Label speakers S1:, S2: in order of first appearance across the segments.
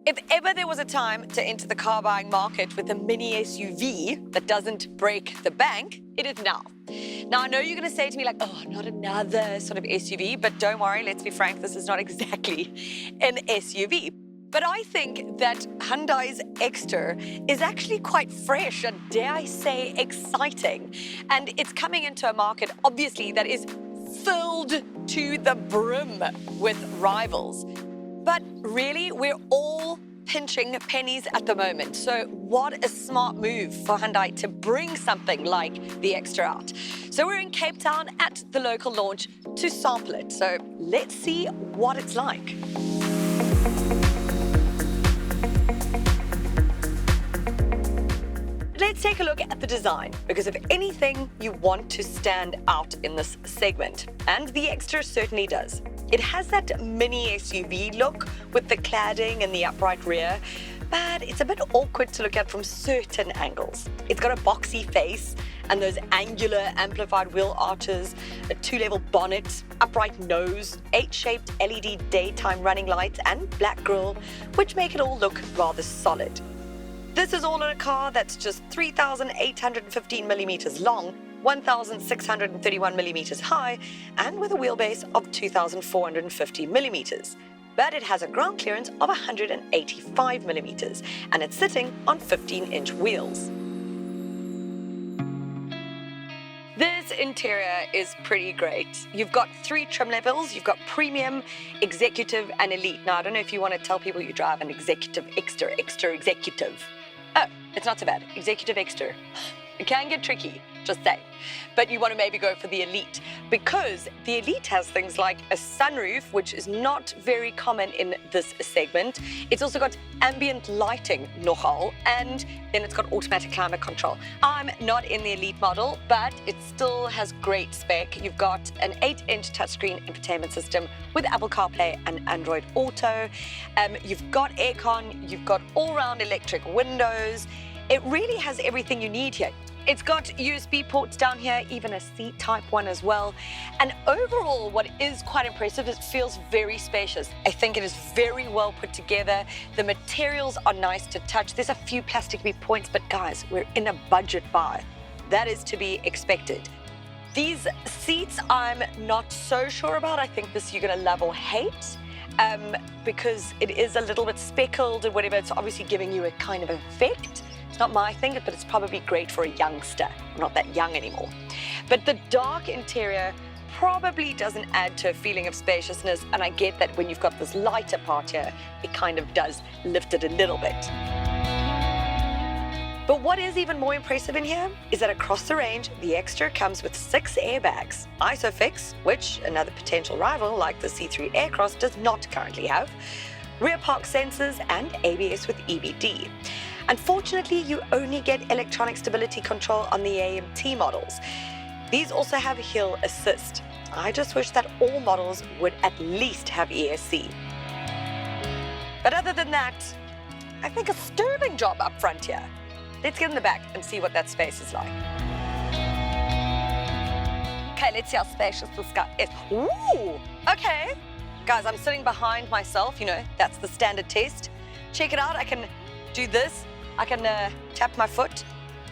S1: If ever there was a time to enter the car buying market with a mini SUV that doesn't break the bank, it is now. Now, I know you're going to say to me like, oh, not another sort of SUV, but don't worry, let's be frank, this is not exactly an SUV. But I think that Hyundai's Exter is actually quite fresh and, dare I say, exciting. And it's coming into a market, obviously, that is filled to the brim with rivals. But really, we're all pinching pennies at the moment. So what a smart move for Hyundai to bring something like the Exter out. So we're in Cape Town at the local launch to sample it. So let's see what it's like. Let's take a look at the design, because if anything, you want to stand out in this segment. And the Exter certainly does. It has that mini SUV look with the cladding and the upright rear, but it's a bit awkward to look at from certain angles. It's got a boxy face and those angular amplified wheel arches, a 2-level bonnet, upright nose, 8-shaped LED daytime running lights, and black grille, which make it all look rather solid. This is all in a car that's just 3,815 millimeters long, 1,631 millimeters high, and with a wheelbase of 2,450 millimeters. But it has a ground clearance of 185 millimeters, and it's sitting on 15-inch wheels. This interior is pretty great. You've got 3 trim levels. You've got premium, executive, and elite. Now, I don't know if you want to tell people you drive an executive Exter, executive. Oh, it's not so bad. Executive Exter. It can get tricky, just say. But you want to maybe go for the elite, because the elite has things like a sunroof, which is not very common in this segment. It's also got ambient lighting, nogal, and then it's got automatic climate control. I'm not in the elite model, but it still has great spec. You've got an 8-inch touchscreen infotainment system with Apple CarPlay and Android Auto. You've got aircon, you've got all-round electric windows. It really has everything you need here. It's got USB ports down here, even a seat type one as well. And overall, what is quite impressive is it feels very spacious. I think it is very well put together. The materials are nice to touch. There's a few plastic points, but guys, we're in a budget buy. That is to be expected. These seats, I'm not so sure about. I think this you're gonna love or hate. Because it is a little bit speckled and whatever. It's obviously giving you a kind of effect. It's not my thing, but it's probably great for a youngster. I'm not that young anymore. But the dark interior probably doesn't add to a feeling of spaciousness, and I get that when you've got this lighter part here, it kind of does lift it a little bit. But what is even more impressive in here is that across the range, the Exter comes with 6 airbags, ISOFIX, which another potential rival like the C3 Aircross does not currently have, rear park sensors, and ABS with EBD. Unfortunately, you only get electronic stability control on the AMT models. These also have hill assist. I just wish that all models would at least have ESC. But other than that, I think a sterling job up front here. Let's get in the back and see what that space is like. Okay, let's see how spacious this guy is. Ooh, okay. Guys, I'm sitting behind myself, you know, that's the standard test. Check it out, I can do this. I can tap my foot,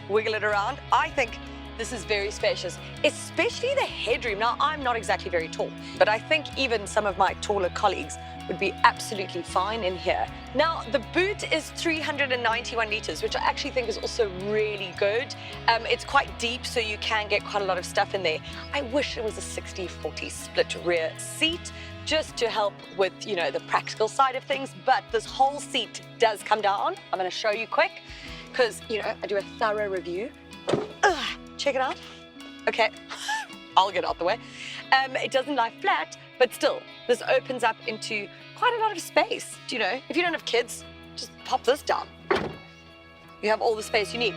S1: wiggle it around. I think this is very spacious, especially the headroom. Now, I'm not exactly very tall, but I think even some of my taller colleagues would be absolutely fine in here. Now, the boot is 391 liters, which I actually think is also really good. It's quite deep, so you can get quite a lot of stuff in there. I wish it was a 60-40 split rear seat, just to help with, you know, the practical side of things, but this whole seat does come down. I'm gonna show you quick, because, you know, I do a thorough review. Check it out. Okay, I'll get out the way. It doesn't lie flat, but still, this opens up into quite a lot of space. You know, if you don't have kids, just pop this down. You have all the space you need.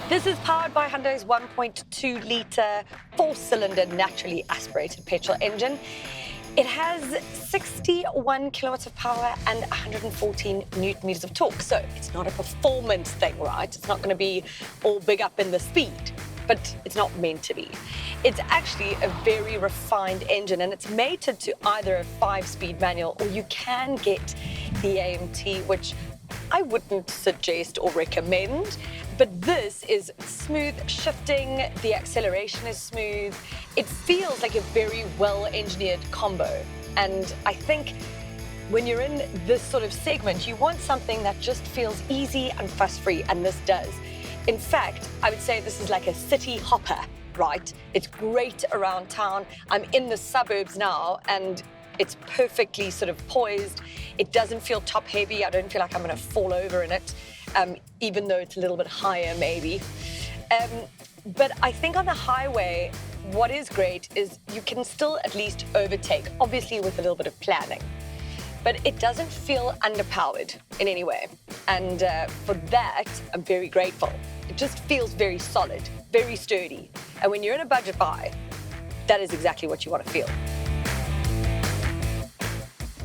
S1: This is powered by Hyundai's 1.2-litre 4-cylinder naturally aspirated petrol engine. It has 61 kilowatts of power and 114 newton meters of torque. So it's not a performance thing, right? It's not going to be all big up in the speed. but it's not meant to be. It's actually a very refined engine, and it's mated to either a 5-speed manual, or you can get the AMT, which I wouldn't suggest or recommend. But this is smooth shifting, the acceleration is smooth. It feels like a very well-engineered combo. And I think when you're in this sort of segment, you want something that just feels easy and fuss-free, and this does. In fact, I would say this is like a city hopper, right? It's great around town. I'm in the suburbs now, and it's perfectly sort of poised. It doesn't feel top heavy. I don't feel like I'm gonna fall over in it, even though it's a little bit higher maybe. But I think on the highway, what is great is you can still at least overtake, obviously with a little bit of planning. But it doesn't feel underpowered in any way. And for that, I'm very grateful. It just feels very solid, very sturdy. And when you're in a budget buy, that is exactly what you want to feel.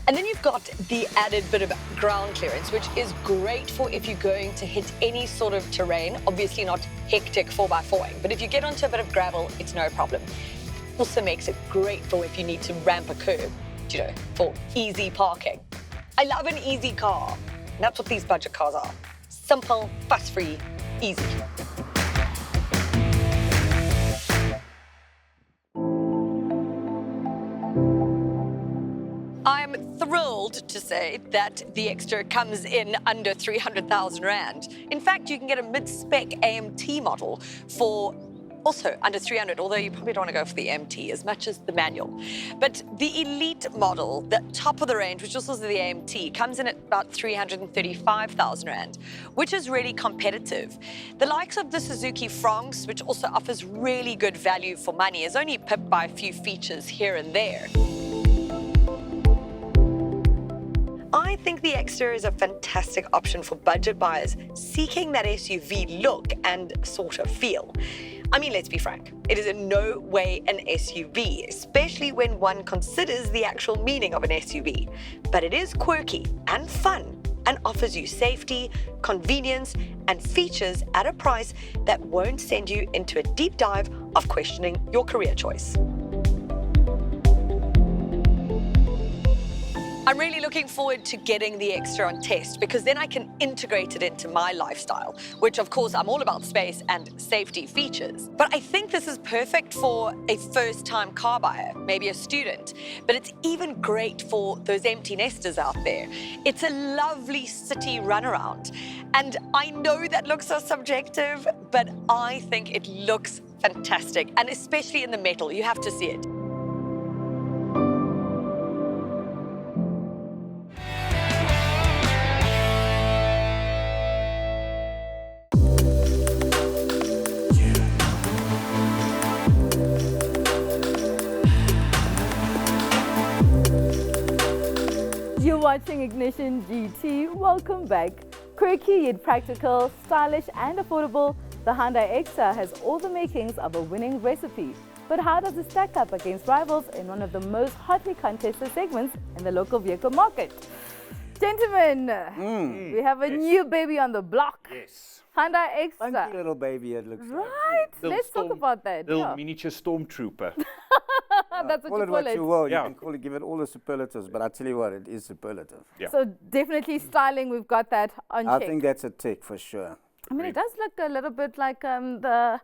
S1: And then you've got the added bit of ground clearance, which is great for if you're going to hit any sort of terrain, obviously not hectic 4x4ing, but if you get onto a bit of gravel, it's no problem. Also makes it great for if you need to ramp a curb, you know, for easy parking. I love an easy car. And that's what these budget cars are. Simple, fuss-free, easy. I'm thrilled to say that the Exter comes in under 300,000 Rand. In fact, you can get a mid-spec AMT model for also under 300, although you probably don't want to go for the MT as much as the manual. But the Elite model, the top of the range, which also is the AMT, comes in at about 335,000 Rand, which is really competitive. The likes of the Suzuki Fronx, which also offers really good value for money, is only pipped by a few features here and there. I think the Exter is a fantastic option for budget buyers seeking that SUV look and sort of feel. I mean, let's be frank, it is in no way an SUV, especially when one considers the actual meaning of an SUV. But it is quirky and fun and offers you safety, convenience, and features at a price that won't send you into a deep dive of questioning your career choice. I'm really looking forward to getting the Exter on test, because then I can integrate it into my lifestyle, which of course I'm all about space and safety features. But I think this is perfect for a first-time car buyer, maybe a student, but it's even great for those empty nesters out there. It's a lovely city runaround. And I know that looks so subjective, but I think it looks fantastic, and especially in the metal, you have to see it.
S2: You're watching Ignition GT. Welcome back. Quirky yet practical, stylish and affordable, the Hyundai Exter has all the makings of a winning recipe. But how does it stack up against rivals in one of the most hotly contested segments in the local vehicle market? Gentlemen, we have a new baby on the block.
S3: Yes.
S2: Hyundai Exter.
S4: Funky little baby it looks like.
S2: Right, let's talk about that.
S3: Little
S2: Yeah.
S3: miniature stormtrooper.
S2: That's what
S4: Call
S2: you
S4: it
S2: call
S4: what
S2: it.
S4: you will.
S3: Yeah.
S4: You can call it, give it all the superlatives, but I tell you what, it is superlative.
S3: Yeah.
S2: So definitely styling, we've got that on
S4: I
S2: check.
S4: think that's a tick for sure.
S2: I mean, it does look a little bit like the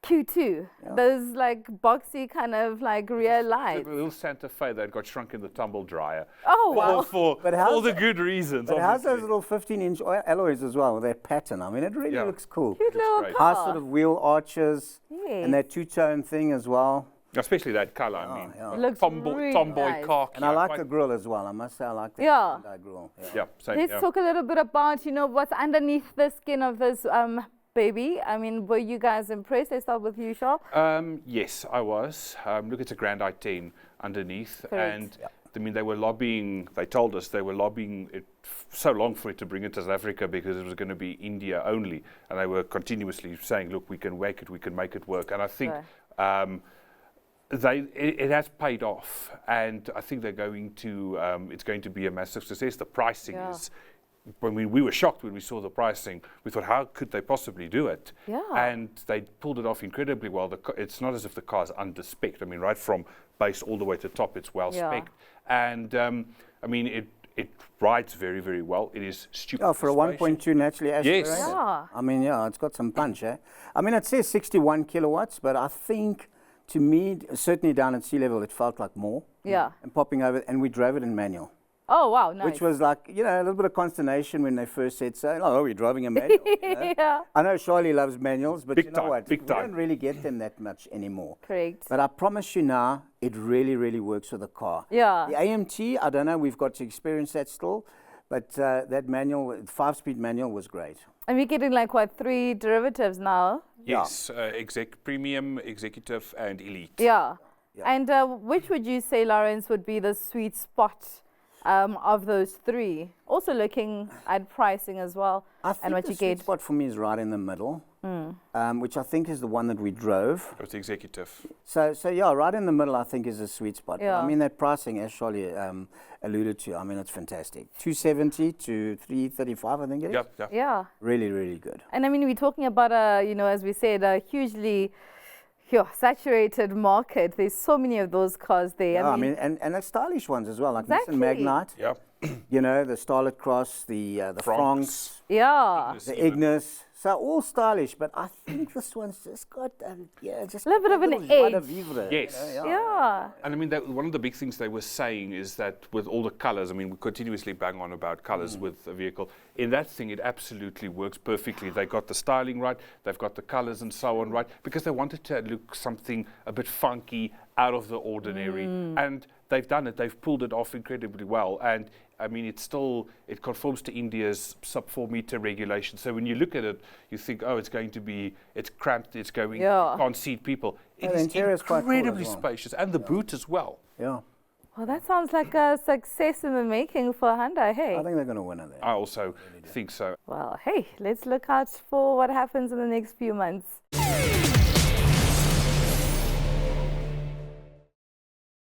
S2: Q2. Those like boxy kind of like rear
S3: The
S2: lights.
S3: little Santa Fe that got shrunk in the tumble dryer.
S2: Oh, wow.
S3: For
S4: But
S3: all
S4: how's
S3: the
S4: that-
S3: good reasons.
S4: But how's those
S3: obviously.
S4: little 15-inch alloys as well, with their pattern? I mean, it really
S3: Yeah.
S4: looks cool.
S2: Cute little
S3: great.
S2: car.
S4: High sort of wheel arches and that two-tone thing as well.
S3: Especially that color, I mean.
S4: yeah.
S3: Like
S2: Looks really
S3: tomboy
S2: nice.
S3: car.
S4: And I like the grille as well. I must say I like the
S2: Yeah.
S4: Hyundai grille. Yeah.
S3: Yeah, same.
S2: Let's
S3: Yeah.
S2: talk a little bit about, you know, what's underneath the skin of this baby. I mean, were you guys impressed? Let's start with you, Shaw.
S3: Yes, I was. Look, it's a Grand i10 underneath.
S2: Correct.
S3: And I mean, they told us they were lobbying it so long for it to bring it to South Africa because it was going to be India only. And they were continuously saying, look, we can make it work. And I think it has paid off. And I think they're going to, it's going to be a massive success. The pricing is when we were shocked when we saw the pricing. We thought, how could they possibly do it?
S2: Yeah.
S3: And they pulled it off incredibly well. It's not as if the car's under-spec'd. I mean, right from base all the way to top, it's well spec'd. And I mean, it rides very, very well. It is stupid.
S4: Oh, for a 1.2 naturally aspirated.
S3: Yes.
S2: Yeah.
S4: I mean, yeah, it's got some punch, eh? I mean, it says 61 kilowatts, but I think, to me, certainly down at sea level, it felt like more.
S2: Yeah.
S4: And popping over, and we drove it in manual.
S2: Oh, wow, nice.
S4: Which was like, you know, a little bit of consternation when they first said so. Oh, we're driving a manual. You know?
S2: Yeah.
S4: I know Charlie loves manuals, but
S3: Big
S4: you know
S3: time,
S4: what?
S3: big
S4: We
S3: time.
S4: don't really get them that much anymore.
S2: Correct.
S4: But I promise you now, it really, really works with the car.
S2: Yeah.
S4: The AMT, I don't know, we've got to experience that still, but that manual, 5-speed manual was great.
S2: And we're getting like, what, 3 derivatives now?
S3: Yes, premium, executive, and elite.
S2: Yeah.
S4: Yeah.
S2: And which would you say, Lawrence, would be the sweet spot of those 3? Also looking at pricing as well.
S4: I think
S2: and what
S4: the
S2: you
S4: sweet
S2: get.
S4: spot for me is right in the middle, which I think is the one that we drove.
S3: It was the executive.
S4: So yeah, right in the middle I think is a sweet spot.
S2: Yeah.
S4: I mean, that pricing, as Charlie alluded to, I mean, it's fantastic. 270 to 335, I think it is.
S3: Yep.
S2: Yeah.
S4: Really, really good.
S2: And I mean, we're talking about as we said, a hugely saturated market. There's so many of those cars there.
S4: Yeah, I mean, and the stylish ones as well, like
S2: Exactly.
S4: Nissan Magnite.
S3: Yep.
S4: You know, the Starlet Cross, the Francs,
S2: yeah.
S4: the Ignis. So all stylish, but I think this one's just got just
S2: A little bit of an
S4: joie de
S2: edge.
S4: vivre,
S3: Yes.
S4: you know,
S2: Yeah.
S3: And I mean, one of the big things they were saying is that with all the colors, I mean, we continuously bang on about colors with the vehicle. In that thing, it absolutely works perfectly. They got the styling right, they've got the colors and so on right, because they wanted to look something a bit funky, out of the ordinary. And they've done it. They've pulled it off incredibly well. And I mean, it conforms to India's sub 4 meter regulation. So when you look at it, you think, oh, it's cramped, you can't seat people. It
S4: the
S3: is
S4: interior is quite cool as
S3: incredibly
S4: well.
S3: spacious, and the boot as well.
S4: Yeah,
S2: Well, that sounds like a success in the making for Hyundai, hey?
S4: I think they're going to win it there.
S3: I also think so.
S2: Well, hey, let's look out for what happens in the next few months.